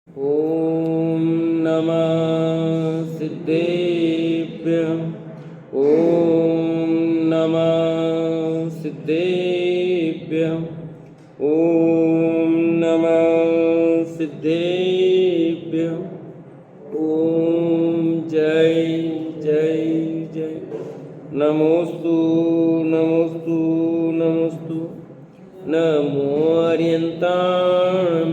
ॐ नमः सिद्धेभ्यः। ॐ नमः सिद्धेभ्यः। ॐ नमः सिद्धेभ्यः। ॐ जय जय जय। नमोस्तु नमोस्तु नमोस्तु। नमो अर्यन्ताणं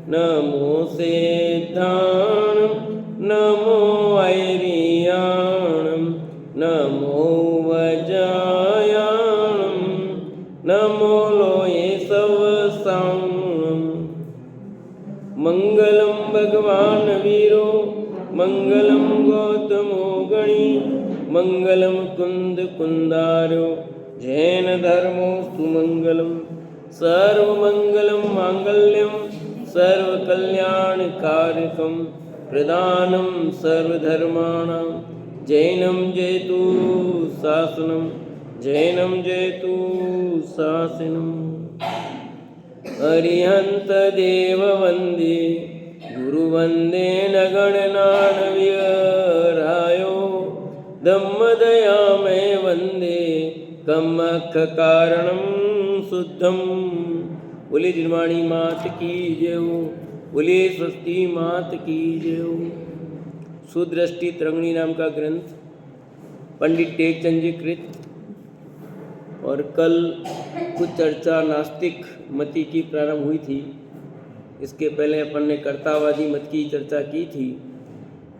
नमो सेद्धाणं नमो ऐरियाणं नमो वजायाणं नमो लोये सवसाणं। मंगलम भगवान वीरो मंगलम गौतमो गणी मंगलम कुंद कुंदारो जैन धर्मोस्तु मंगलम। सर्वमंगलम मांगल्यम सर्वकल्याणकारकं प्रदानं सर्वधर्माणां जैनं जयतु शासनं जैनं जयतु शासनम्। अरिहंत देव वंदे गुरुवंदे नगणनानविरायो धम्मदयामय वंदे कम्मख कारणं शुद्धम। बोले जिनवाणी मात की जय। बोले स्वस्ति मात की जय। सुदृष्टि तरंगिणी नाम का ग्रंथ पंडित टेकचंद जी कृत। और कल कुछ चर्चा नास्तिक मति की प्रारंभ हुई थी। इसके पहले अपन ने कर्तावादी मत की चर्चा की थी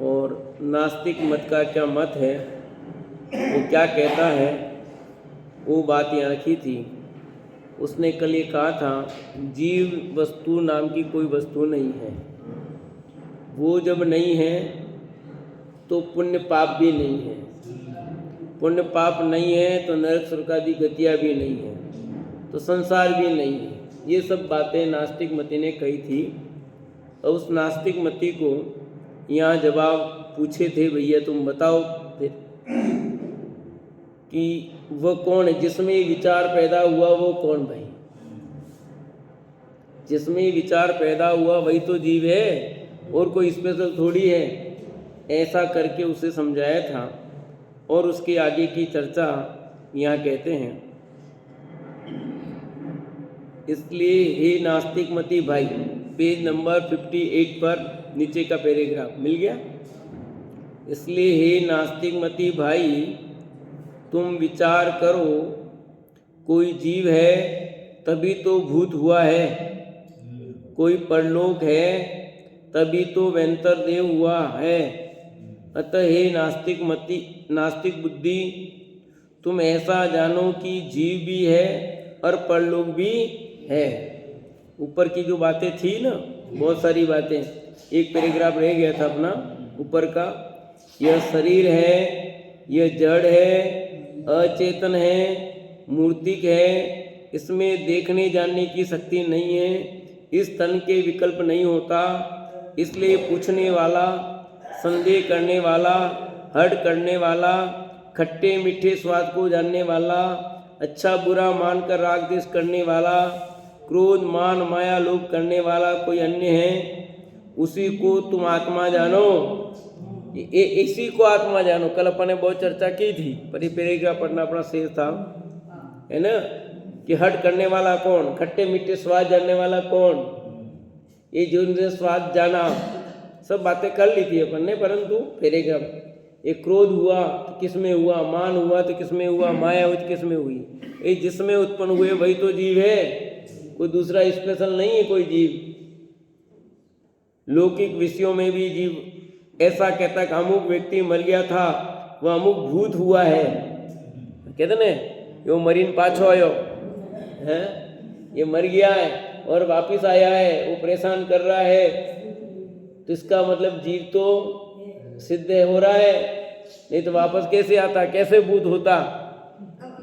और नास्तिक मत का क्या मत है, वो क्या कहता है, वो बात यहाँ रखी थी। उसने कल ये कहा था जीव वस्तु नाम की कोई वस्तु नहीं है। वो जब नहीं है तो पुण्य पाप भी नहीं है। पुण्य पाप नहीं है तो नरक स्वर्ग आदि गतियाँ भी नहीं है, तो संसार भी नहीं है। ये सब बातें नास्तिक मति ने कही थी। और उस नास्तिक मति को यहाँ जवाब पूछे थे, भैया तुम बताओ फिर कि वह कौन है जिसमें विचार पैदा हुआ, वो कौन भाई? जिसमें विचार पैदा हुआ वही तो जीव है, और कोई स्पेशल थोड़ी है। ऐसा करके उसे समझाया था और उसके आगे की चर्चा यहाँ कहते हैं। इसलिए हे नास्तिक मती भाई, पेज नंबर 58 पर नीचे का पैराग्राफ मिल गया। इसलिए हे नास्तिक मती भाई, तुम विचार करो, कोई जीव है तभी तो भूत हुआ है, कोई परलोक है तभी तो वेंतर देव हुआ है। अतः हे नास्तिक मति, नास्तिक बुद्धि, तुम ऐसा जानो कि जीव भी है और परलोक भी है। ऊपर की जो बातें थी ना, बहुत सारी बातें, एक पैराग्राफ रह गया था अपना ऊपर का। यह शरीर है, यह जड़ है, अचेतन है, मूर्तिक है, इसमें देखने जानने की शक्ति नहीं है, इस तन के विकल्प नहीं होता। इसलिए पूछने वाला, संदेह करने वाला, हट करने वाला, खट्टे मीठे स्वाद को जानने वाला, अच्छा बुरा मानकर राग द्वेष करने वाला, क्रोध मान माया लोभ करने वाला कोई अन्य है, उसी को तुम आत्मा जानो। इसी को आत्मा जानो। कल अपन ने बहुत चर्चा की थी, पर ये पैराग्राफ पढ़ना अपना शेष था, है ना, कि हट करने वाला कौन, खट्टे मीठे स्वाद जानने वाला कौन, ये जो उनसे स्वाद जाना, सब बातें कर ली थी अपन ने। परंतु पैराग्राफ, ये क्रोध हुआ तो किस में हुआ, मान हुआ तो किस में हुआ, माया हुई तो किस में हुई, ये जिसमें उत्पन्न हुए वही तो जीव है, कोई दूसरा स्पेशल नहीं है कोई जीव। लौकिक विषयों में भी जीव ऐसा कहता है कि अमुक व्यक्ति मर गया था, वह अमुक भूत हुआ है, कहते ना, यो मरीन पाछो आयो है, ये मर गया है और वापिस आया है, वो परेशान कर रहा है, तो इसका मतलब जीव तो सिद्ध हो रहा है, नहीं तो वापस कैसे आता, कैसे भूत होता?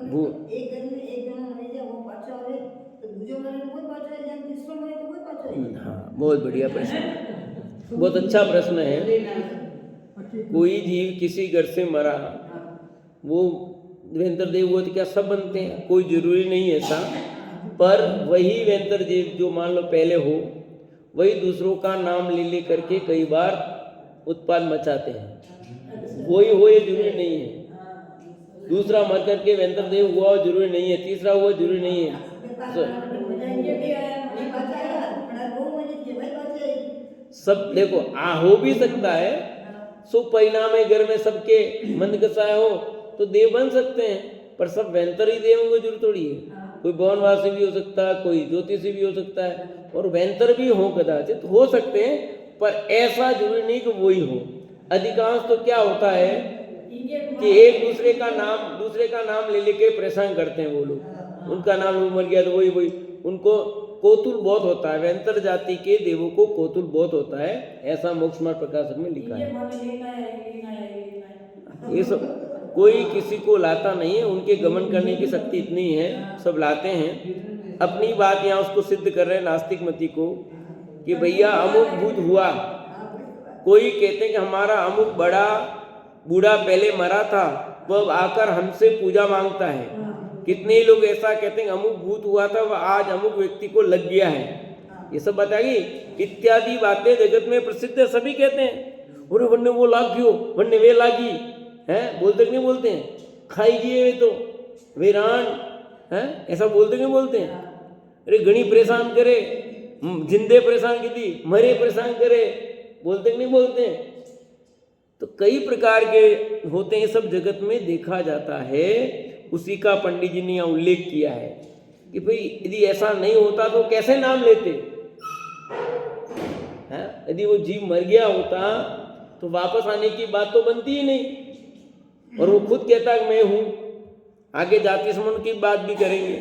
भूत हाँ, बहुत बढ़िया प्रश्न, बहुत अच्छा प्रश्न है। कोई जीव किसी घर से मरा, वो वेंतर देव हुआ तो क्या सब बनते हैं? कोई जरूरी नहीं ऐसा, पर वही वेंतर जीव जो मान लो पहले हो, वही दूसरों का नाम ले ले करके कई बार उत्पाद मचाते हैं। वही हो ये जरूरी नहीं है, दूसरा मर करके वेंतरदेव हुआ जरूरी नहीं है, तीसरा हुआ जरूरी नहीं है। सब देखो हो भी सकता है, शुभ परिणाम है, घर में सबके मन कसाय हो तो देव बन सकते हैं, पर सब वेंतर ही देव होंगे जरूर थोड़ी है। कोई भवनवासी भी हो सकता है, कोई ज्योतिषी भी हो सकता है, और वेंतर भी हो, कदाचित हो सकते हैं, पर ऐसा जरूरी नहीं कि वही हो। अधिकांश तो क्या होता है कि एक दूसरे का नाम ले लेके परेशान करते हैं वो लोग। उनका नाम मर गया तो वही उनको कौतूल बहुत होता है। वेंतर जाति के देवों को कौतूल बहुत होता है, ऐसा मोक्ष मार्ग प्रकाशक में लिखा है। ये सब कोई किसी को लाता नहीं है, उनके गमन करने की शक्ति इतनी है, सब लाते हैं। अपनी बात यहाँ उसको सिद्ध कर रहे हैं नास्तिक मती को कि भैया अमुक भूत हुआ। कोई कहते हैं कि हमारा अमुक बड़ा बूढ़ा पहले मरा था, वो अब आकर हमसे पूजा मांगता है। कितने ही लोग ऐसा कहते हैं अमुक भूत हुआ था, वह आज अमुक व्यक्ति को लग गया है। ये सब बताएगी इत्यादि बातें जगत में प्रसिद्ध है, सभी कहते हैं अरे वन्ने वो लाग गयो, वन्ने वे लागी है, बोलते नहीं बोलते हैं, खाई गए वे तो वीरान है, ऐसा बोलते नहीं बोलते हैं। अरे घनी परेशान करे, जिंदे परेशान की थी, मरे परेशान करे, बोलते नहीं बोलते हैं। तो कई प्रकार के होते हैं, सब जगत में देखा जाता है। उसी का पंडित जी ने यहाँ उल्लेख किया है कि भाई यदि ऐसा नहीं होता तो कैसे नाम लेते हैं। यदि वो जीव मर गया होता तो वापस आने की बात तो बनती ही नहीं, और वो खुद कहता है मैं हूं। आगे जाति स्मरण की बात भी करेंगे,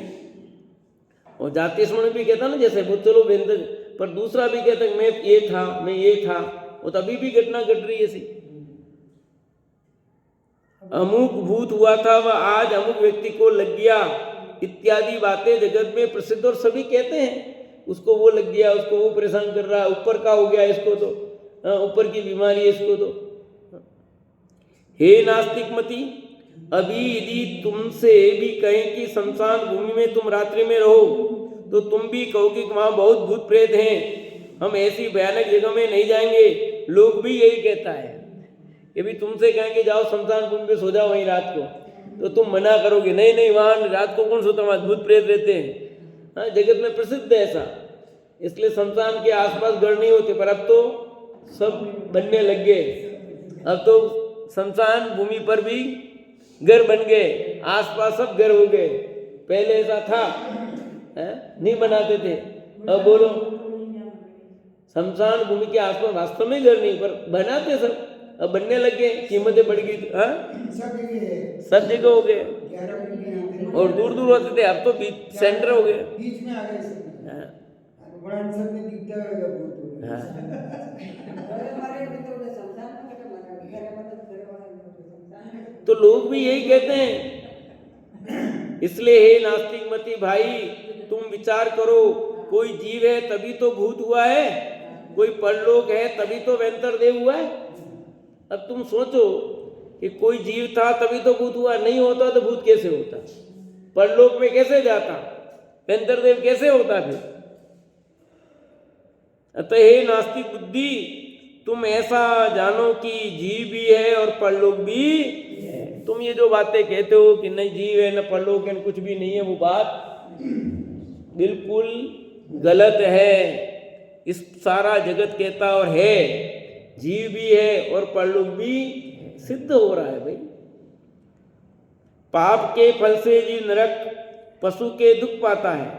और जाति स्मरण भी कहता ना, जैसे वो चलो वेंद्र, पर दूसरा भी कहता है मैं ये था, मैं ये था, वो तभी भी घटना घट रही है ऐसी। अमुक भूत हुआ था, वह आज अमुक व्यक्ति को लग गया, इत्यादि बातें जगत में प्रसिद्ध, और सभी कहते हैं उसको वो लग गया, उसको वो परेशान कर रहा है, ऊपर का हो गया इसको तो, ऊपर की बीमारी है इसको तो। हे नास्तिक मती, अभी यदि तुमसे भी कहें कि शमशान भूमि में तुम रात्रि में रहो तो तुम भी कहो कि वहां बहुत भूत प्रेत हैं, हम ऐसी भयानक जगह में नहीं जाएंगे। लोग भी यही कहता है कि भी तुमसे कहेंगे जाओ शमशान भूमि पे सो जाओ वहीं रात को, तो तुम मना करोगे नहीं नहीं वहां रात को कौन सोता, वहां भूत प्रेत रहते हैं। हाँ, जगत में प्रसिद्ध है ऐसा, इसलिए शमशान के आसपास घर नहीं होते, पर अब तो सब बनने लग गए। अब तो शमशान भूमि पर भी घर बन गए, आसपास सब घर हो गए। पहले ऐसा था नहीं बनाते थे, अब बोलो शमशान भूमि के आसपास वास्तव में घर नहीं, पर बनाते सब, अब बनने लग गए, कीमतें बढ़ गई। सब जगह हो गए, और दूर दूर होते थे, अब तो बीच सेंटर हो गए, बीच में आ गए। तो लोग भी यही कहते हैं। इसलिए हे नास्तिक मती भाई, तुम विचार करो, कोई जीव है तभी तो भूत हुआ है, कोई परलोक है तभी तो वेंतर देव हुआ है। अब तुम सोचो कि कोई जीव था तभी तो भूत हुआ, नहीं होता तो भूत कैसे होता, परलोक में कैसे जाता, वेंतर देव कैसे होता फिर। अतः हे नास्तिक बुद्धि, तुम ऐसा जानो कि जीव भी है और परलोक भी है। तुम ये जो बातें कहते हो कि नहीं जीव है न परलोक है न कुछ भी नहीं है, वो बात बिल्कुल गलत है। इस सारा जगत कहता और है, जीव भी है और परलोक भी सिद्ध हो रहा है भाई। पाप के फल से जी नरक पशु के दुख पाता है,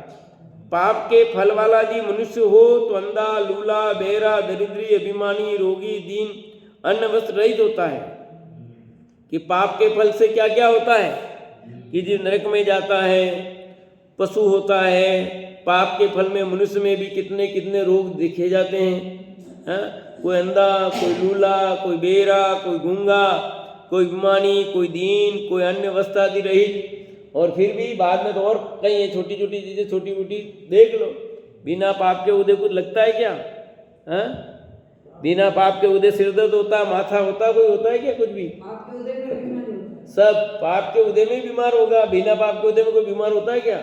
पाप के फल वाला जी मनुष्य हो तो अंधा, लूला, बेरा, दरिद्री, अभिमानी, रोगी, दीन, अन्न वस्त्र रहित होता है। कि पाप के फल से क्या क्या होता है कि जी नरक में जाता है, पशु होता है। पाप के फल में मनुष्य में भी कितने कितने रोग देखे जाते हैं। कोई अंधा, कोई लूला, कोई बेरा, कोई गूंगा, कोई बीमानी, कोई दीन, कोई अन्य वस्त्र आदि रहित। और फिर भी बाद में तो और कई है, छोटी छोटी चीजें, छोटी मोटी देख लो। बिना पाप के उदय कुछ लगता है क्या? बिना पाप के उदय सिर दर्द होता, माथा होता, कोई होता है क्या कुछ भी? सब पाप के उदय में बीमार होगा, बिना पाप के उदय में कोई बीमार होता है क्या?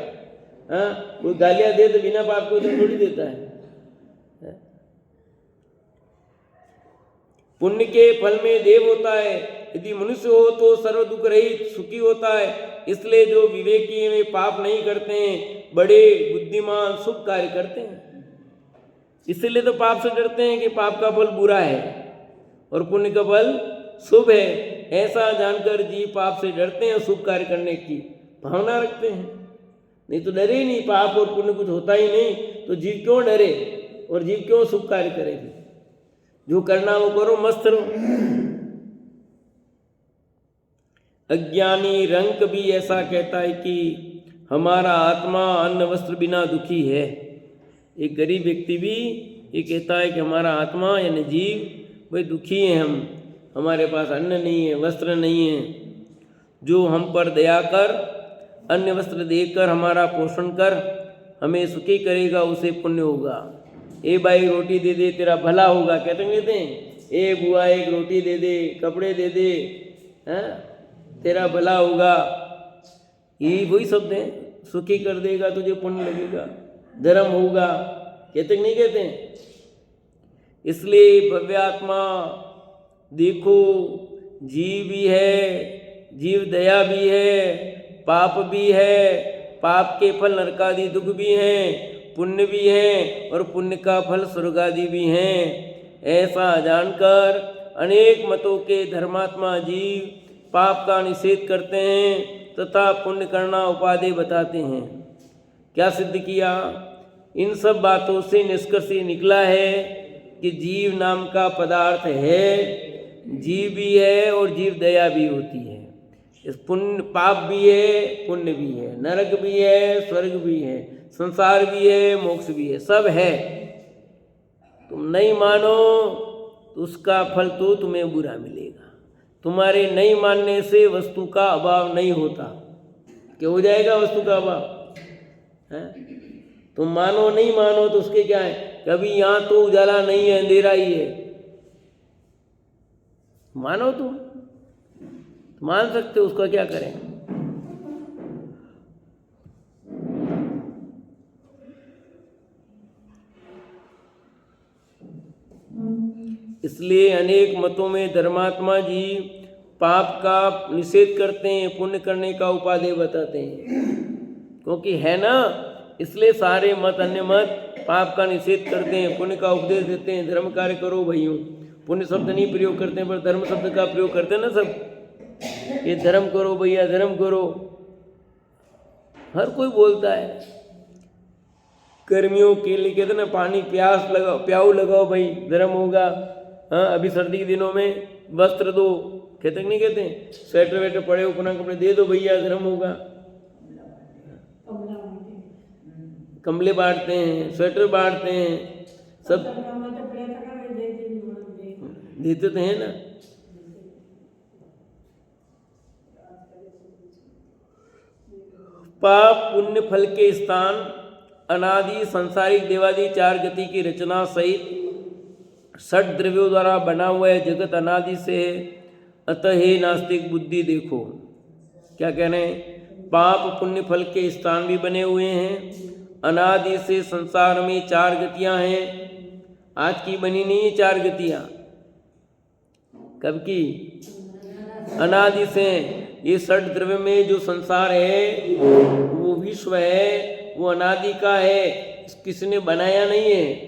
कोई गालियां दे तो बिना पाप के उदय थोड़ी देता है। पुण्य के फल में देव होता है, यदि मनुष्य हो तो सर्व दुख रहित सुखी होता है। इसलिए जो विवेकी वे पाप नहीं करते हैं, बड़े बुद्धिमान शुभ कार्य करते हैं। इसलिए तो पाप से डरते हैं कि पाप का फल बुरा है और पुण्य का फल शुभ है। ऐसा जानकर जीव पाप से डरते हैं, शुभ कार्य करने की भावना रखते हैं। नहीं तो डरे नहीं, पाप और पुण्य कुछ होता ही नहीं तो जीव क्यों डरे और जीव क्यों शुभ कार्य करेगी। जो करना वो करो, मस्त रहो। अज्ञानी रंक भी ऐसा कहता है कि हमारा आत्मा अन्न वस्त्र बिना दुखी है। एक गरीब व्यक्ति भी ये कहता है कि हमारा आत्मा यानी जीव वही दुखी है, हमारे पास अन्न नहीं है, वस्त्र नहीं है। जो हम पर दया कर अन्न वस्त्र देकर हमारा पोषण कर हमें सुखी करेगा उसे पुण्य होगा। ए भाई रोटी दे दे तेरा भला होगा, कहते कहते हैं। ए बुआ एक रोटी दे दे, कपड़े दे दे, तेरा भला होगा। ये वही शब्द हैं, सुखी कर देगा तुझे पुण्य लगेगा, धर्म होगा, कहते नहीं कहते हैं। इसलिए भव्य आत्मा देखो, जीव भी है, जीव दया भी है, पाप भी है, पाप के फल नरकादि दुख भी हैं, पुण्य भी है और पुण्य का फल स्वर्गादि भी हैं। ऐसा जानकर अनेक मतों के धर्मात्मा जीव पाप का निषेध करते हैं तथा पुण्य करना उपादेय बताते हैं। क्या सिद्ध किया? इन सब बातों से निष्कर्ष निकला है कि जीव नाम का पदार्थ है, जीव भी है और जीव दया भी होती है। इस पुण्य पाप भी है, पुण्य भी है, नरक भी है, स्वर्ग भी है, संसार भी है, मोक्ष भी है, सब है। तुम नहीं मानो तो उसका फल तो तुम्हें बुरा मिलेगा। तुम्हारे नहीं मानने से वस्तु का अभाव नहीं होता। क्या हो जाएगा वस्तु का अभाव? है? तुम मानो नहीं मानो तो उसके क्या है? कभी यहाँ तो उजाला नहीं है, अंधेरा ही है। मानो तुम मान सकते हो, उसका क्या करें। इसलिए अनेक मतों में धर्मात्मा जी पाप का निषेध करते हैं, पुण्य करने का उपादेय बताते हैं। क्योंकि है ना, इसलिए सारे मत अन्य मत पाप का निषेध करते हैं, पुण्य का उपदेश देते हैं। धर्म कार्य करो भाइयों, पुण्य शब्द नहीं प्रयोग करते हैं पर धर्म शब्द का प्रयोग करते हैं ना सब। ये धर्म करो भैया, धर्म करो, हर कोई बोलता है। गर्मियों के लिए कहते ना पानी प्यास लगाओ, प्याऊ लगाओ भाई, धर्म होगा। हाँ, अभी सर्दी के दिनों में वस्त्र दो, कहते नहीं कहते? स्वेटर वेटर पड़े हो, पुनः कपड़े दे दो भैया, धर्म होगा। कमले बांटते हैं, स्वेटर बांटते हैं, सब देते तो हैं ना। पाप पुण्य फल के स्थान अनादि संसारिक देवादि चार गति की रचना सहित षट द्रव्यों द्वारा बना हुआ है जगत अनादि से है। अतः हे नास्तिक बुद्धि देखो, क्या कह रहे हैं? पाप पुण्य फल के स्थान भी बने हुए हैं। अनादि से संसार में चार गतियां हैं। आज की बनी नहीं है चार गतियां, कब की? अनादि से। ये षट द्रव्य में जो संसार है, वो विश्व है, वो अनादि का है, किसने बनाया नहीं है।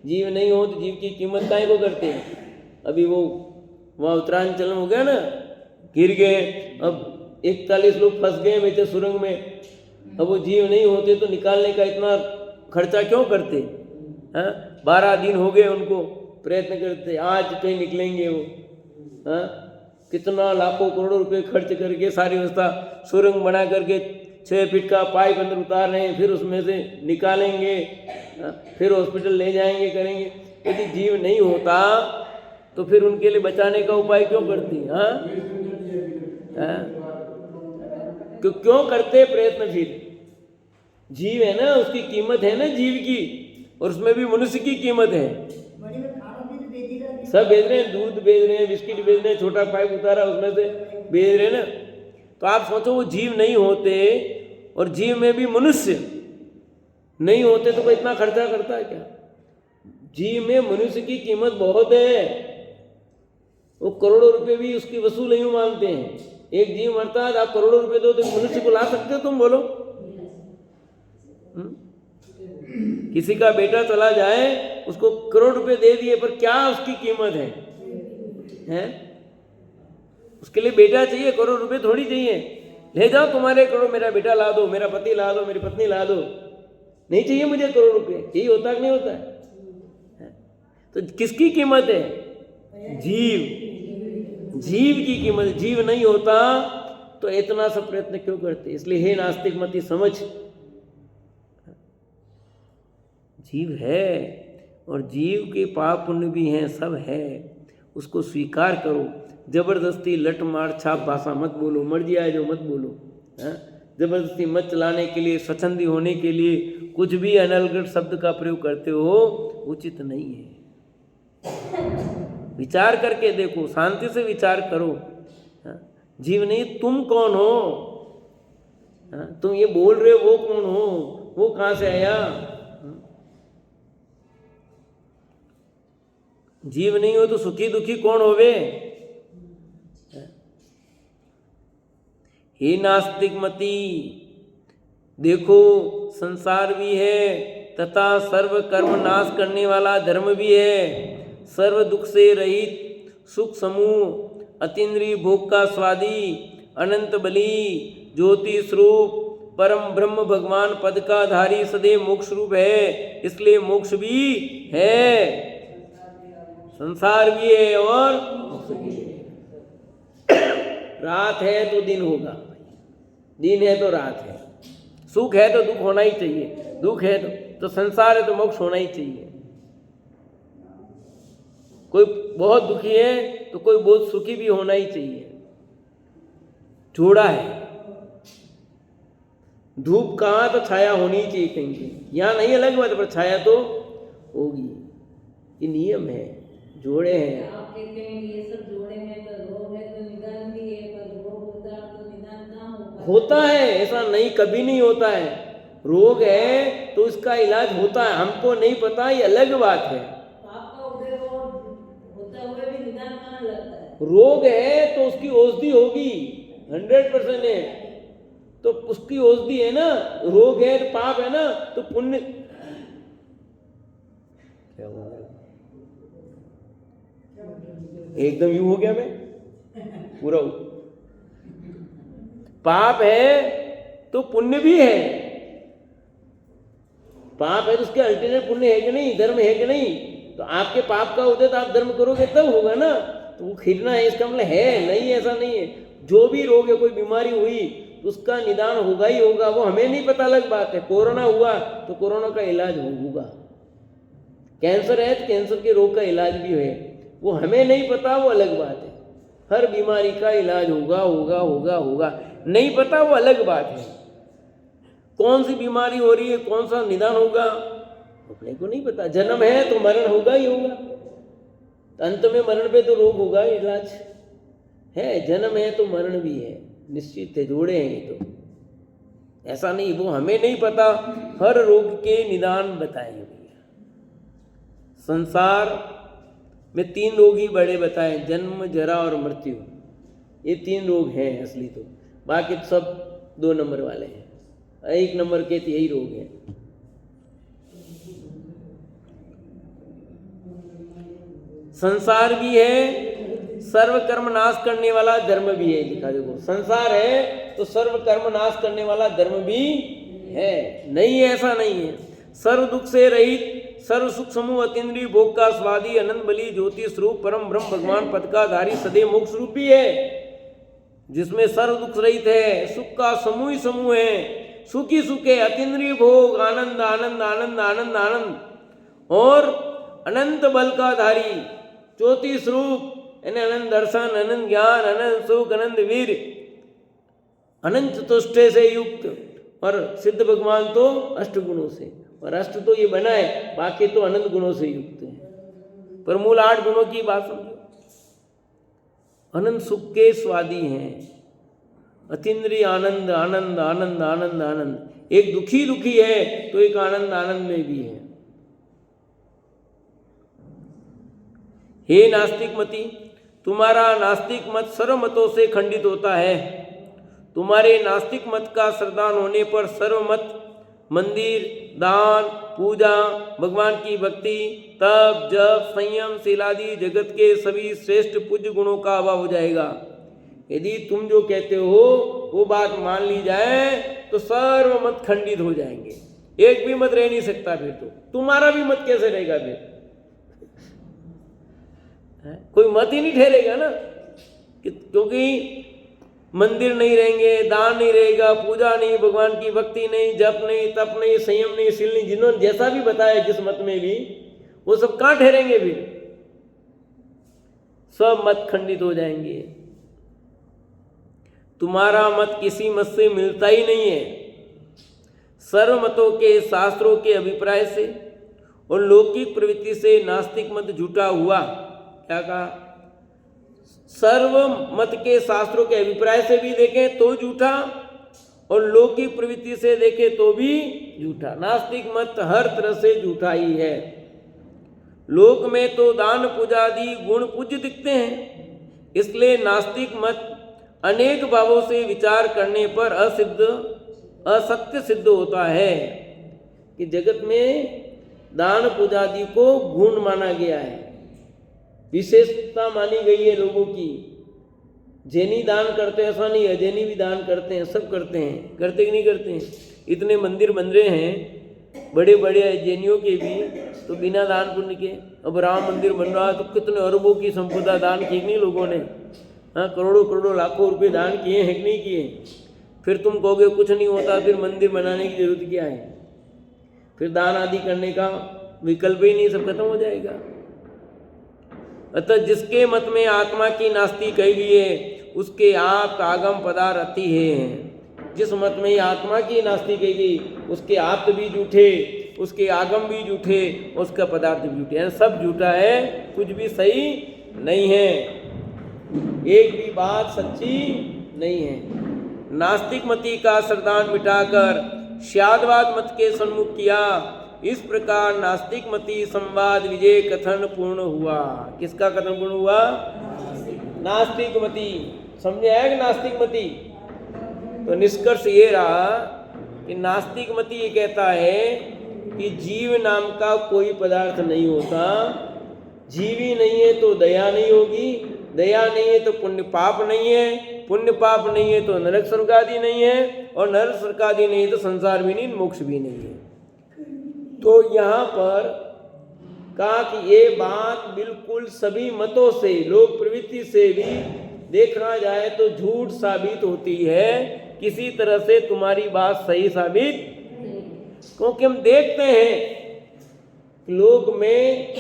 जीव नहीं हो तो जीव की कीमत काहे को करते हैं? अभी वो वहाँ उत्तरांचल में हो गया ना, गिर गए, अब 41 लोग फंस गए बेटे सुरंग में। अब वो जीव नहीं होते तो निकालने का इतना खर्चा क्यों करते? हाँ, 12 दिन हो गए उनको प्रयत्न करते, आज कहीं निकलेंगे वो। हाँ, कितना लाखों करोड़ों रुपए खर्च करके सारी व्यवस्था सुरंग बना करके 6 फीट का पाइप अंदर उतार रहे हैं, फिर उसमें से निकालेंगे, फिर हॉस्पिटल ले जाएंगे, करेंगे। यदि जीव नहीं होता तो फिर उनके लिए बचाने का उपाय क्यों करती? क्यों करते प्रयत्न? फिर जीव है ना, उसकी कीमत है ना जीव की, और उसमें भी मनुष्य की कीमत है। सब बेच रहे हैं, दूध बेच रहे हैं, बिस्किट बेच रहे हैं, छोटा पाइप उतारा उसमें से बेच रहे हैं ना। तो आप सोचो वो जीव नहीं होते और जीव में भी मनुष्य नहीं होते तो कोई इतना खर्चा करता है क्या? जीव में मनुष्य की कीमत बहुत है। वो करोड़ों रुपए भी उसकी वसूल नहीं मानते हैं। एक जीव मरता है, आप करोड़ों रुपए दो तो मनुष्य को ला सकते हो? तुम बोलो। किसी का बेटा चला जाए, उसको करोड़ रुपए दे दिए, पर क्या उसकी कीमत है? उसके लिए बेटा चाहिए, करोड़ रुपए थोड़ी चाहिए। ले जाओ तुम्हारे करोड़, मेरा बेटा ला दो, मेरा पति ला दो, मेरी पत्नी ला दो, नहीं चाहिए मुझे करोड़ रुपए। यही होता कि नहीं होता है? तो किसकी कीमत है? जीव की कीमत। जीव नहीं होता तो इतना सब प्रयत्न क्यों करते? इसलिए हे नास्तिक मती समझ, जीव है और जीव के पाप पुण्य भी हैं, सब है, उसको स्वीकार करो। जबरदस्ती लट मार छाप भाषा मत बोलो, मर्जी आए जो मत बोलो। जबरदस्ती मत चलाने के लिए, स्वच्छंदी होने के लिए कुछ भी अनर्गल शब्द का प्रयोग करते हो, उचित नहीं है। विचार करके देखो, शांति से विचार करो। जीव नहीं, तुम कौन हो? तुम ये बोल रहे हो, वो कौन हो? वो कहां से आया? जीव नहीं हो तो सुखी दुखी कौन होवे? हे नास्तिक मती, देखो संसार भी है तथा सर्व कर्म नाश करने वाला धर्म भी है। सर्व दुख से रहित सुख समूह, अतीन्द्रिय भोग का स्वादी, अनंत बली, ज्योति स्वरूप, परम ब्रह्म भगवान पद का धारी सदैव मोक्ष रूप है। इसलिए मोक्ष भी है, संसार भी है और मोक्ष भी है। रात है तो दिन होगा, दिन है तो रात है, सुख है तो दुख होना ही चाहिए, दुख है तो संसार है तो मोक्ष होना ही चाहिए। कोई बहुत दुखी है तो कोई बहुत सुखी भी होना ही चाहिए। जोड़ा है, धूप कहाँ तो छाया होनी ही चाहिए कहीं, यहाँ नहीं अलग बात, पर छाया तो होगी। ये नियम है, जोड़े हैं। आप कहते हैं ये सब जोड़े हैं तो रोग है तो निदान भी है, पर रोग होता तो निदान ना होता है, ऐसा नहीं, कभी नहीं होता है। रोग है तो इसका इलाज होता है, हमको नहीं पता, ये अलग बात है। पाप का उदय होता हुए भी निदान कहाँ लगता है? रोग है तो उसकी औषधि होगी, 100% है, तो उसकी औषधि है ना। रोग है तो पाप है ना, तो पुण्य क्या हुआ? एकदम यू हो गया मैं पूरा। पाप है तो पुण्य भी है, पाप है तो उसके अल्टरनेट पुण्य है कि नहीं, धर्म है कि नहीं? तो आपके पाप का उदय तो आप धर्म करोगे तब होगा ना। तो वो खिरना है, इसका मतलब है नहीं, ऐसा नहीं है। जो भी रोग है, कोई बीमारी हुई तो उसका निदान होगा ही होगा, वो हमें नहीं पता, अलग बात है। कोरोना हुआ तो कोरोना का इलाज होगा, कैंसर है तो कैंसर के रोग का इलाज भी है, वो हमें नहीं पता, वो अलग बात है। हर बीमारी का इलाज होगा होगा होगा होगा, नहीं पता वो अलग बात है। कौन सी बीमारी हो रही है, कौन सा निदान होगा, अपने को नहीं पता। जन्म है तो मरण होगा ही होगा, अंत में मरण पे तो रोग होगा, इलाज है। जन्म है तो मरण भी है, निश्चित है, जोड़े हैं ये तो, ऐसा नहीं वो हमें नहीं पता। हर रोग के निदान बताएंगे भैया। संसार में 3 रोग ही बड़े बताए, जन्म जरा और मृत्यु। ये 3 रोग हैं असली, तो बाकी तो सब 2 नंबर वाले हैं। 1 नंबर के तो यही रोग हैं। संसार भी है, सर्व कर्म नाश करने वाला धर्म भी है। लिखा देखो, संसार है तो सर्व कर्म नाश करने वाला धर्म भी है। नहीं है, ऐसा नहीं है। सर्व दुख से रहित, सर्व सुख समूह, अतीन्द्रिय भोग का स्वादी, अनंत बली, ज्योति स्वरूप, परम ब्रह्म भगवान पद का धारी सदैव मोक्ष रूप भी है, जिसमें सर्व दुख रहित है, सुख का समूह ही समूह है, सुख ही सुख है, अतीन्द्रिय भोग, आनंद आनंद आनंद आनंद आनंद, और अनंत बल का धारी, ज्योति स्वरूप, यानी अनंत दर्शन, अनंत ज्ञान, अनंत सुख, अनंत वीर, अनंत चतुष्टय से युक्त, और सिद्ध भगवान तो अष्टगुणों से, और अष्ट तो ये बना है, बाकी तो अनंत गुणों से युक्त है। पर मूल 8 गुणों की बात समझो। अनंत सुख के स्वादी हैं, अतीन्द्रिय आनंद आनंद आनंद आनंद आनंद। एक दुखी दुखी है तो एक आनंद आनंद में भी है। हे नास्तिक मती, तुम्हारा नास्तिक मत सर्व मतों से खंडित होता है। तुम्हारे नास्तिक मत का श्रद्धान होने पर सर्व मत, मंदिर, दान, पूजा, भगवान की भक्ति, तप, जप, संयम, शीलादि जगत के सभी श्रेष्ठ पूज्य गुणों का अभाव हो जाएगा। यदि तुम जो कहते हो वो बात मान ली जाए तो सर्व मत खंडित हो जाएंगे, एक भी मत रह नहीं सकता। फिर तो तुम्हारा भी मत कैसे रहेगा? फिर कोई मत ही नहीं ठहरेगा ना, क्योंकि मंदिर नहीं रहेंगे, दान नहीं रहेगा, पूजा नहीं, भगवान की भक्ति नहीं, जप नहीं, तप नहीं, संयम नहीं, शील नहीं, जिन्होंने जैसा भी बताया जिस मत में भी, वो सब कहाँ ठहरेंगे? फिर सब मत खंडित हो जाएंगे। तुम्हारा मत किसी मत से मिलता ही नहीं है। सर्व मतों के शास्त्रों के अभिप्राय से और लौकिक प्रवृत्ति से नास्तिक मत झूठा हुआ। क्या कहा? सर्व मत के शास्त्रों के अभिप्राय से भी देखें तो झूठा और लौकिक प्रवृत्ति से देखें तो भी झूठा। नास्तिक मत हर तरह से झूठा ही है। लोक में तो दान पूजा आदि गुण पूज्य दिखते हैं, इसलिए नास्तिक मत अनेक भावों से विचार करने पर असत्य सिद्ध होता है कि जगत में दान पूजा आदि को गुण माना गया है, विशेषता मानी गई है लोगों की। जैनी दान करते हैं ऐसा नहीं है, जैनी भी दान करते हैं, सब करते हैं। करते कि नहीं करते हैं? इतने मंदिर बन रहे हैं बड़े बड़े जैनियों के भी, तो बिना दान पुण्य के। अब राम मंदिर बन रहा है तो कितने अरबों की संपदा दान की नहीं लोगों ने। हाँ, करोड़ों करोड़ों लाखों रुपए दान किए हैं कि नहीं किए? फिर तुम कहोगे कुछ नहीं होता, फिर मंदिर बनाने की जरूरत क्या है? फिर दान आदि करने का विकल्प ही नहीं, सब खत्म हो जाएगा। अतः जिसके मत में आत्मा की नास्ति कही गई है उसके आप आगम पदार्थ हैं। जिस मत में आत्मा की नास्ति कही गई उसके आप्त भी झूठे, उसके आगम भी झूठे, उसका पदार्थ भी झूठे हैं। सब झूठा है, कुछ भी सही नहीं है, एक भी बात सच्ची नहीं है। नास्तिक मति का श्रद्धान मिटाकर श्यादवाद मत के सन्मुख किया। इस प्रकार नास्तिक मति संवाद विजय कथन पूर्ण हुआ। किसका कथन पूर्ण हुआ? नास्तिक मति। समझे है कि नास्तिक मति? तो निष्कर्ष ये रहा कि नास्तिक मति ये कहता है कि जीव नाम का कोई पदार्थ नहीं होता। जीव ही नहीं है तो दया नहीं होगी, दया नहीं है तो पुण्य पाप नहीं है, पुण्य पाप नहीं है तो नरक स्वर्ग आदि नहीं है, और नरक स्वर्ग आदि नहीं है तो संसार भी नहीं, मोक्ष भी नहीं है। तो यहाँ पर कहा कि ये बात बिल्कुल सभी मतों से, लोक प्रवृत्ति से भी देखना जाए तो झूठ साबित होती है। किसी तरह से तुम्हारी बात सही साबित, क्योंकि हम देखते हैं लोक में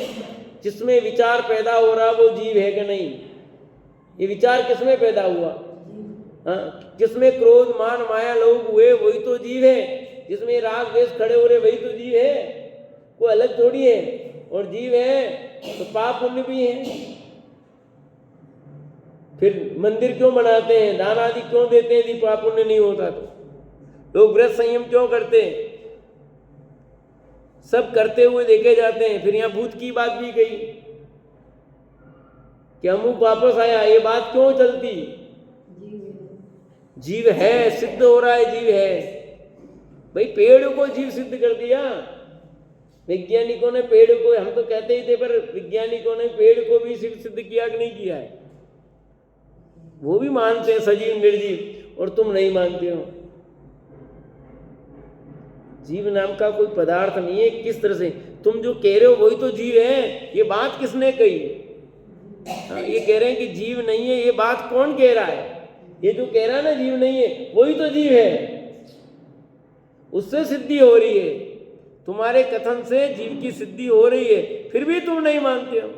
जिसमें विचार पैदा हो रहा वो जीव है कि नहीं? ये विचार किसमें पैदा हुआ? हाँ, जिसमें क्रोध मान माया लोभ हुए वही तो जीव है। जिसमें राग द्वेष खड़े हो रहे वही तो जीव है, कोई अलग थोड़ी है। और जीव है तो पाप पुण्य भी है। फिर मंदिर क्यों बनाते हैं, दान आदि क्यों देते हैं यदि पाप पुण्य नहीं होता तो? लोग व्रत संयम क्यों करते हैं? सब करते हुए देखे जाते हैं। फिर यहाँ भूत की बात भी कही कि अमुक वापस आया, ये बात क्यों चलती? जीव है, सिद्ध हो रहा है जीव है। भाई पेड़ को जीव सिद्ध कर दिया वैज्ञानिकों ने। पेड़ को, हम तो कहते ही थे, पर वैज्ञानिकों ने पेड़ को भी सिद्ध किया कि नहीं किया है? वो भी मानते हैं सजीव निर्जीव, और तुम नहीं मानते हो। जीव नाम का कोई पदार्थ नहीं है। किस तरह से तुम जो कह रहे हो वही तो जीव है, ये बात किसने कही? ये कह रहे हैं कि जीव नहीं है, ये बात कौन कह रहा है? ये जो कह रहा है ना जीव नहीं है, वही तो जीव है, उससे सिद्धि हो रही है। तुम्हारे कथन से जीव की सिद्धि हो रही है, फिर भी तुम नहीं मानते हो।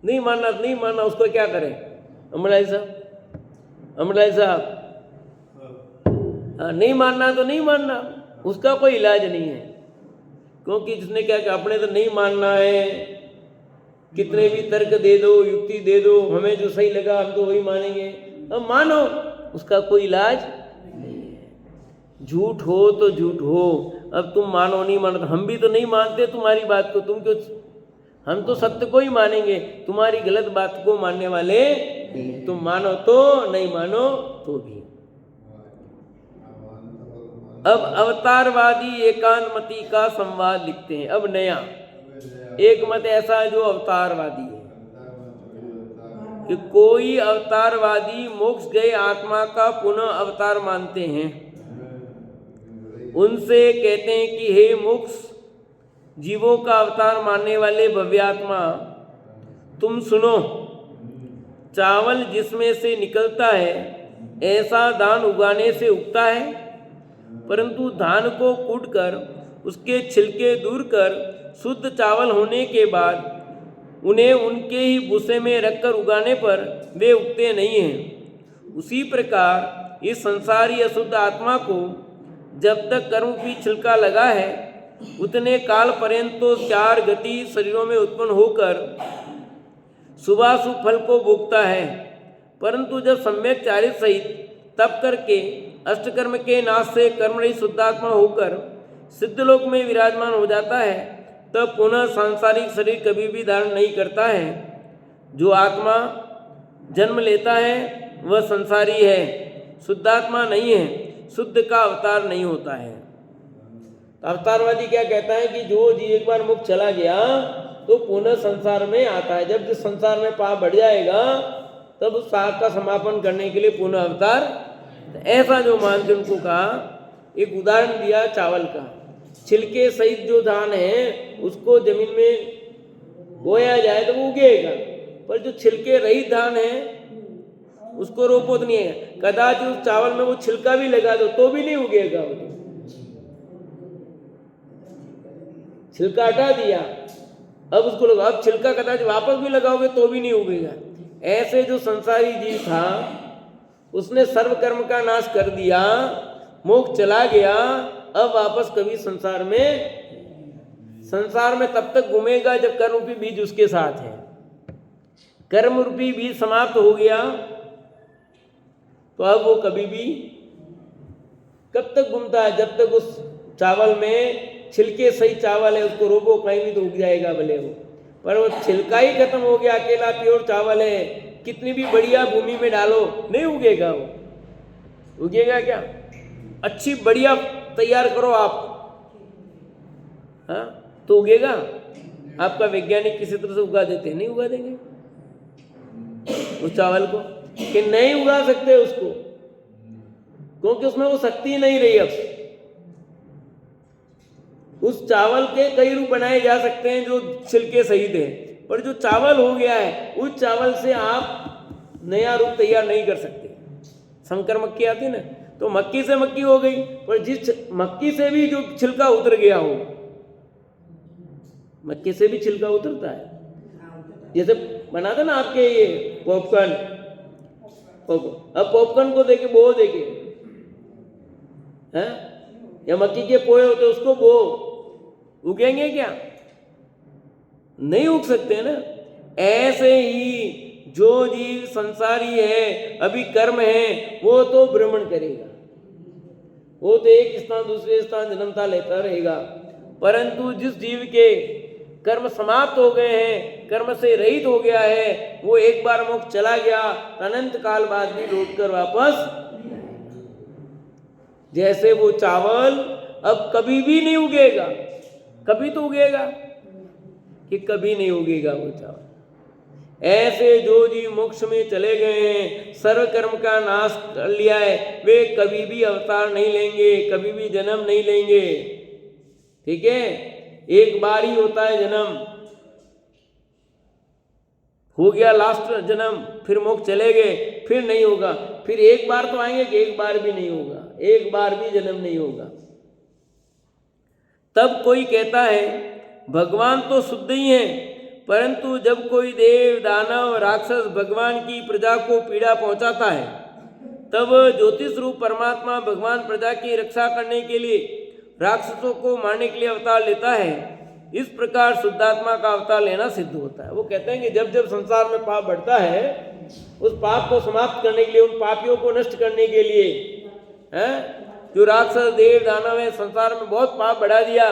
नहीं मानना, नहीं मानना, उसको क्या करें? अमरलाल साहब, अमरलाल साहब, नहीं मानना तो नहीं मानना, उसका कोई इलाज नहीं है। क्योंकि जिसने क्या कि अपने तो नहीं मानना है, कितने भी तर्क दे दो, युक्ति दे दो, हमें जो सही लगा हम तो वही मानेंगे। अब मानो, उसका कोई इलाज नहीं है। झूठ हो तो झूठ हो। अब तुम मानो नहीं मानो, तो हम भी तो नहीं मानते तुम्हारी बात को। तुम क्यों? हम तो सत्य को ही मानेंगे, तुम्हारी गलत बात को मानने वाले नहीं हैं। तुम मानो तो, नहीं मानो तो भी। अब अवतारवादी एकांतमती का संवाद लिखते हैं। अब नया एक मत ऐसा है जो अवतारवादी है कि कोई अवतारवादी मोक्ष गए आत्मा का पुनः अवतार मानते हैं। उनसे कहते हैं कि हे मोक्ष जीवों का अवतार मानने वाले भव्यात्मा, तुम सुनो, चावल जिसमें से निकलता है ऐसा धान उगाने से उगता है, परंतु धान को कूटकर उसके छिलके दूर कर शुद्ध चावल होने के बाद उन्हें उनके ही भूसे में रखकर उगाने पर वे उगते नहीं हैं। उसी प्रकार इस संसारी अशुद्ध आत्मा को जब तक कर्म की छिलका लगा है उतने काल पर्यंत तो चार गति शरीरों में उत्पन्न होकर शुभाशुभ फल को भोगता है, परंतु जब सम्यक चारित सहित तप करके अष्टकर्म के नाश से कर्म रहित शुद्धात्मा होकर सिद्धलोक में विराजमान हो जाता है, तब पुनः सांसारिक शरीर कभी भी धारण नहीं करता है। जो आत्मा जन्म लेता है वह संसारी है, शुद्धात्मा नहीं है, शुद्ध का अवतार नहीं होता है। अवतारवादी क्या कहता है कि जो जीव एक बार मुक्त चला गया तो पुनः संसार में आता है। जब जिस संसार में पाप बढ़ जाएगा तब उस पाप का समापन करने के लिए पुनः अवतार। ऐसा जो मानते उनको कहा, एक उदाहरण दिया चावल का। छिलके सहित जो धान है उसको जमीन में बोया जाए तो वो उगेगा, पर जो छिलके रहित धान है उसको रोपो तो नहीं है। कदाच उस चावल में वो छिलका भी लगा दो तो भी नहीं उगेगा। वो छिलका हटा दिया, अब उसको लगा, अब छिलका कदाच वापस भी लगाओगे तो भी नहीं उगेगा। ऐसे जो संसारी जीव था उसने सर्व कर्म का नाश कर दिया, मोक्ष चला गया, अब वापस कभी संसार में तब तक घूमेगा जब कर्म रूपी बीज उसके साथ है। कर्म रूपी बीज समाप्त हो गया तो अब वो कभी भी कब तक घूमता है? जब तक उस चावल में छिलके सही चावल है उसको रोबो कहीं भी तो उग जाएगा भले वो, पर वो छिलका ही खत्म हो गया, अकेला प्योर चावल है, कितनी भी बढ़िया भूमि में डालो नहीं उगेगा। वो उगेगा क्या? अच्छी बढ़िया तैयार करो आप, हाँ तो उगेगा। आपका वैज्ञानिक किसी तरह से उगा देते हैं, नहीं उगा देंगे उस चावल को, कि नहीं उगा सकते उसको, क्योंकि उसमें वो शक्ति नहीं रही। अब उस चावल के कई रूप बनाए जा सकते हैं जो छिलके सहित है, पर जो चावल हो गया है उस चावल से आप नया रूप तैयार नहीं कर सकते। संकर मक्की आती ना, तो मक्की से मक्की हो गई, पर जिस मक्की से भी जो छिलका उतर गया हो, मक्की से भी छिलका उतरता है। जैसे बनाते ना आपके ये पॉपकॉर्न, अब पॉपकॉर्न को देखे बो देखे हैं, या मक्की के पोए होते उसको बो, उगेंगे क्या? नहीं उग सकते ना। ऐसे ही जो जीव संसारी है, अभी कर्म है, वो तो भ्रमण करेगा, वो तो एक स्थान दूसरे स्थान जन्मता लेता रहेगा। परंतु जिस जीव के कर्म समाप्त हो गए हैं, कर्म से रहित हो गया है, वो एक बार मोक्ष चला गया, अनंत काल बाद भी लौटकर वापस, जैसे वो चावल अब कभी भी नहीं उगेगा, कभी तो उगेगा कि कभी नहीं उगेगा वो चावल। ऐसे जो जीव मोक्ष में चले गए हैं, सर्व कर्म का नाश कर लिया है, वे कभी भी अवतार नहीं लेंगे, कभी भी जन्म नहीं लेंगे। ठीक है, एक बार ही होता है जन्म, हो गया लास्ट जन्म, फिर मोक्ष चले गए, फिर नहीं होगा। फिर एक बार तो आएंगे कि एक बार भी नहीं होगा, एक बार भी जन्म नहीं होगा। तब कोई कहता है भगवान तो शुद्ध ही हैं, परंतु जब कोई देव दानव राक्षस भगवान की प्रजा को पीड़ा पहुंचाता है, तब ज्योतिष रूप परमात्मा भगवान प्रजा की रक्षा करने के लिए राक्षसों को मारने के लिए अवतार लेता है। इस प्रकार शुद्धात्मा का अवतार लेना सिद्ध होता है। वो कहते हैं कि जब जब संसार में पाप बढ़ता है, उस पाप को समाप्त करने के लिए, उन पापियों को नष्ट करने के लिए, हैं जो राक्षस देव दानव है, संसार में बहुत पाप बढ़ा दिया,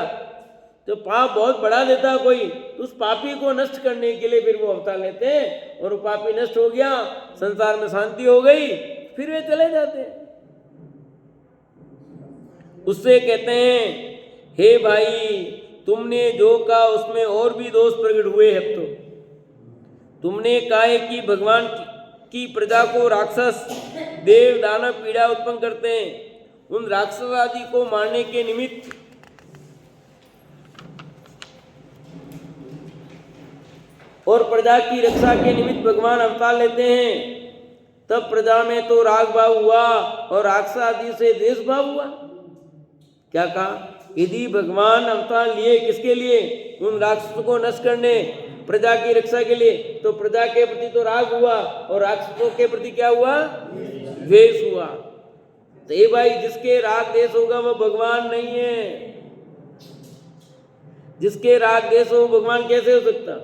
तो पाप बहुत बढ़ा देता है कोई, तो उस पापी को नष्ट करने के लिए फिर वो अवतार लेते हैं, और वो पापी नष्ट हो गया, संसार में शांति हो गई, फिर वे चले जाते हैं। उससे कहते हैं, हे भाई, तुमने जो कहा उसमें और भी दोष प्रकट हुए हैं। अब तो तुमने कहा है कि भगवान की प्रजा को राक्षस, देव, दानव पीड़ा उत्पन्न करते हैं। उन राक्षस आदि को मारने के निमित्त और प्रजा की रक्षा के निमित्त भगवान अवतार लेते हैं। तब प्रजा में तो राग भाव हुआ और राक्षस आदि से द्वेष भाव हुआ। क्या कहा? यदि भगवान अवतार लिए किसके लिए? उन राक्षसों को नष्ट करने, प्रजा की रक्षा के लिए, तो प्रजा के प्रति तो राग हुआ और राक्षसों के प्रति क्या हुआ? द्वेष हुआ। तो ये भाई, जिसके राग द्वेष होगा वह भगवान नहीं है। जिसके राग द्वेष हो भगवान कैसे हो सकता?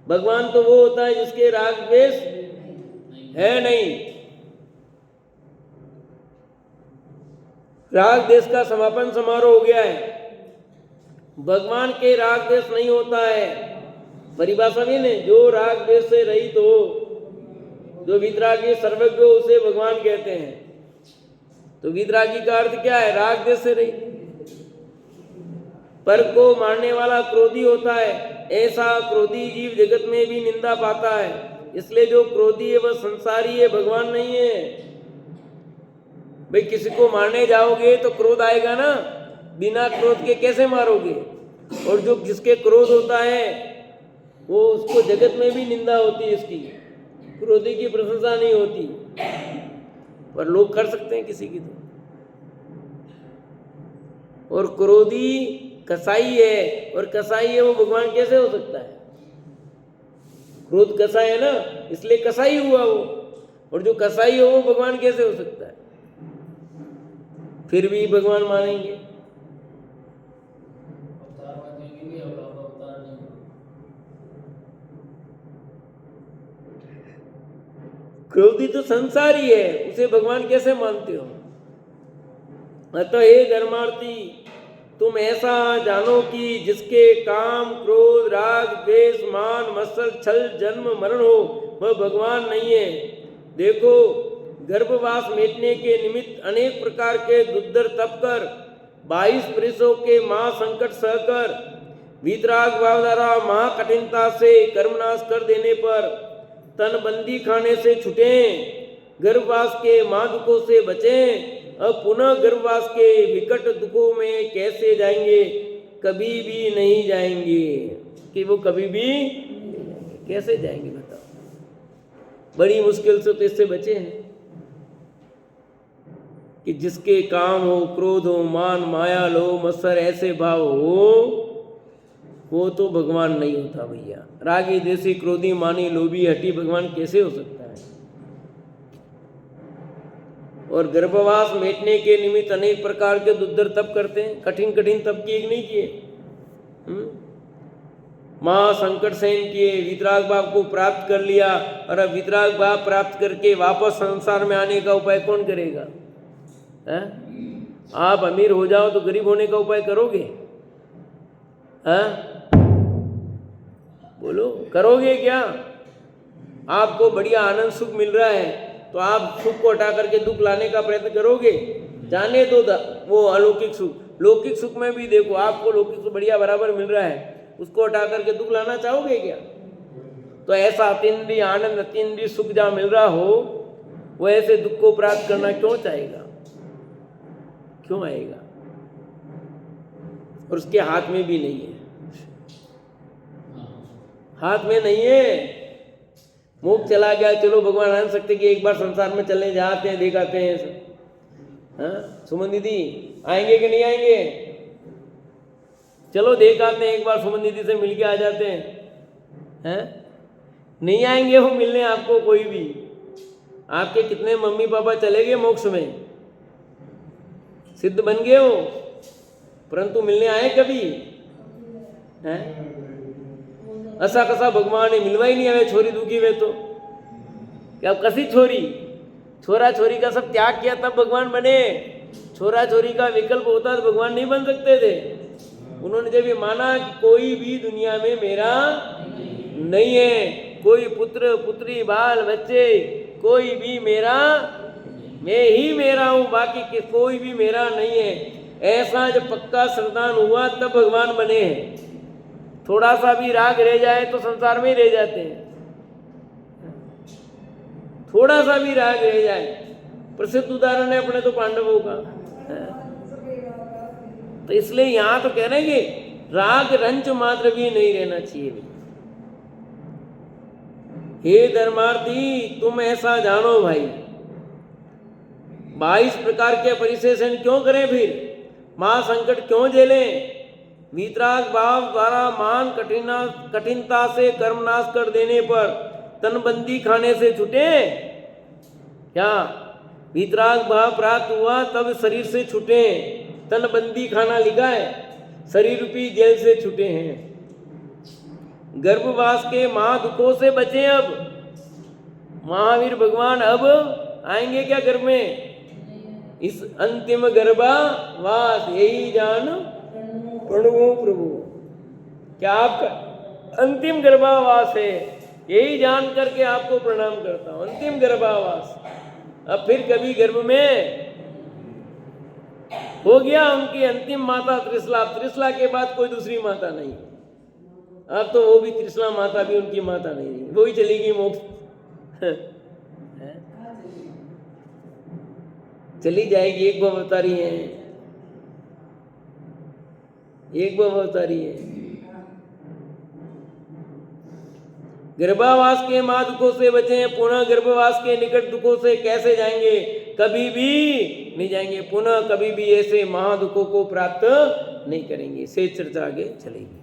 भगवान तो वो होता है जिसके राग द्वेष है नहीं। राग द्वेष का समापन समारोह हो गया है। भगवान के राग द्वेष नहीं होता है। परिभाषा भी ने, जो राग द्वेष से रहित हो, जो वितरागी सर्वज्ञ हो, उसे भगवान कहते हैं। तो वितरागी का अर्थ क्या है? राग द्वेष से रहित। पर को मारने वाला क्रोधी होता है। ऐसा क्रोधी जीव जगत में भी निंदा पाता है। इसलिए जो क्रोधी है वह संसारी है, भगवान नहीं है। भाई, किसी को मारने जाओगे तो क्रोध आएगा ना, बिना क्रोध के कैसे मारोगे? और जो जिसके क्रोध होता है वो, उसको जगत में भी निंदा होती है, इसकी क्रोधी की प्रशंसा नहीं होती। पर लोग कर सकते हैं किसी की तो। और क्रोधी कसाई है, और कसाई है वो भगवान कैसे हो सकता है? क्रोध कसाई है ना, इसलिए कसाई हुआ वो। और जो कसाई हो वो भगवान कैसे हो सकता है? फिर भी भगवान मानेंगे। क्रोधी तो संसारी है, उसे भगवान कैसे मानते हो? अतः हे धर्मार्थी, तुम ऐसा जानो कि जिसके काम, क्रोध, राग, द्वेष, मान, मत्सर, छल, जन्म, मरण हो, वह भगवान नहीं है। देखो, गर्भवास मिटने के निमित्त अनेक प्रकार के दुर्धर तप कर, 22 पुरुषों के महासंकट सहकर, वीतराग भाव द्वारा महाकठिनता से कर्मनाश कर देने पर तन बंदी खाने से छुटें, गर्भवास के महादुखों से बचें। अब पुनः गर्भवास के विकट दुखों में कैसे जाएंगे? कभी भी नहीं जाएंगे। कि वो कभी भी कैसे जाएंगे बताओ? बड़ी मुश्किल से तो इससे बचे हैं कि जिसके काम हो, क्रोध हो, मान, माया, लोभ, मत्सर ऐसे भाव हो, वो तो भगवान नहीं होता भैया। रागी, देसी, क्रोधी, मानी, लोभी, हठी भगवान कैसे हो सकता है? और गर्भवास मिटने के निमित्त अनेक प्रकार के दुर्धर तप करते हैं। कठिन कठिन तप किए नहीं किए? मां संकट सहन किए, वितराग भाव को प्राप्त कर लिया, और अब वितराग भाव प्राप्त करके वापस संसार में आने का उपाय कौन करेगा? है? आप अमीर हो जाओ तो गरीब होने का उपाय करोगे? बोलो, करोगे क्या? आपको बढ़िया आनंद सुख मिल रहा है तो आप सुख को हटा करके दुख लाने का प्रयत्न करोगे? जाने दो वो अलौकिक सुख। लौकिक सुख में भी देखो, आपको लौकिक सुख बढ़िया बराबर मिल रहा है, उसको हटा करके दुख लाना चाहोगे क्या? तो ऐसा अतीन्द्रिय आनंद, अतीन्द्रिय सुख जहाँ मिल रहा हो, वो ऐसे दुख को प्राप्त करना क्यों चाहेगा? क्यों आएगा? और उसके हाथ में भी नहीं है। हाथ में नहीं है। मोक्ष चला गया, चलो भगवान आन सकते कि एक बार संसार में चलने जाते हैं, दिखाते हैं सब। हाँ सुमन दीदी आएंगे कि नहीं आएंगे? चलो देख आते हैं एक बार, सुमन दीदी से मिलके आ जाते हैं। नहीं आएंगे वो मिलने आपको कोई भी। आपके कितने मम्मी पापा चले गए मोक्ष में, सिद्ध बन गए हो, परंतु मिलने आए कभी? हैं? ऐसा कसा भगवान ने मिलवा ही नहीं हमें, छोरी दुखी हुए तो क्या कसी छोरी? छोरा छोरी का सब त्याग किया तब भगवान बने। छोरा छोरी का विकल्प होता तो भगवान नहीं बन सकते थे। उन्होंने जब ये माना कि कोई भी दुनिया में मेरा नहीं है, कोई पुत्र पुत्री बाल बच्चे कोई भी मेरा, मैं ही मेरा हूँ, बाकी कोई भी मेरा नहीं है, ऐसा जब पक्का श्रद्धान हुआ तब भगवान बने हैं। थोड़ा सा भी राग रह जाए तो संसार में ही रह जाते हैं, थोड़ा सा भी राग रह जाए। प्रसिद्ध उदाहरण है अपने तो पांडवों का। तो इसलिए यहां तो कह रहे हैं कि राग रंच मात्र भी नहीं रहना चाहिए। हे धर्मार्थी तुम ऐसा जानो भाई, 22 प्रकार के परिशेषण क्यों करें, फिर महासंकट क्यों झेलें? वीतराग भाव द्वारा मान कठिनता से कर्मनाश कर देने पर तनबंदी खाने से छूटे। क्या वीतराग भाव प्राप्त हुआ तब शरीर से छूटे, तनबंदी खाना लिखा है, शरीर रूपी जेल से छूटे हैं। गर्भवास के महादुखों से बचे। अब महावीर भगवान अब आएंगे क्या गर्भ में? इस अंतिम गर्भावास यही जान प्रणवो प्रभु, क्या आपका अंतिम गर्भावास है, यही जान करके आपको प्रणाम करता हूं। अंतिम गर्भावास, अब फिर कभी गर्भ में हो गया उनकी अंतिम माता त्रिशला, त्रिशला के बाद कोई दूसरी माता नहीं। अब तो वो भी त्रिशला माता भी उनकी माता नहीं रही, वो ही चली गई मोक्ष चली जाएगी। एक भव अवतारी है, एक भव अवतारी है। गर्भावास के महा दुखों से बचे, पुनः गर्भवास के निकट दुखों से कैसे जाएंगे? कभी भी नहीं जाएंगे, पुनः कभी भी ऐसे महा दुखों को प्राप्त नहीं करेंगे। से चर्चा आगे चलेगी।